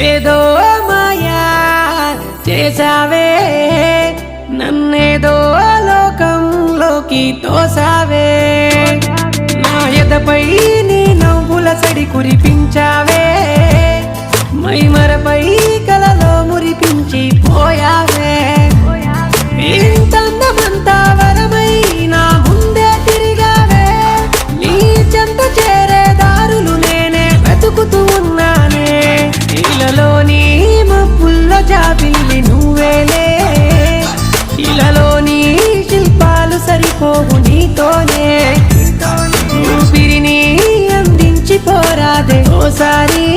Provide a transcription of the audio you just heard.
ఏదో మాయా చేసావే నన్నేదో లోకంలోకి తోసావే నా ఎదపై నీ నవ్వుల సడి కురిపించావే మైమరపై కలలో మురిపించి పోయావే ఇంతందమంతా వరమై నా ముందే తిరిగావే నీ చెంత చేరే దారులు నేనే వెతుకుతూ ఉన్నానే ఇలలోని మబ్బుల్లో జాబిల్లి నువ్వేలే ఇలలోని శిల్పాలు సరిపోవు నీతోనే ఊపిరిని అందించి పోరాదే ఓసారి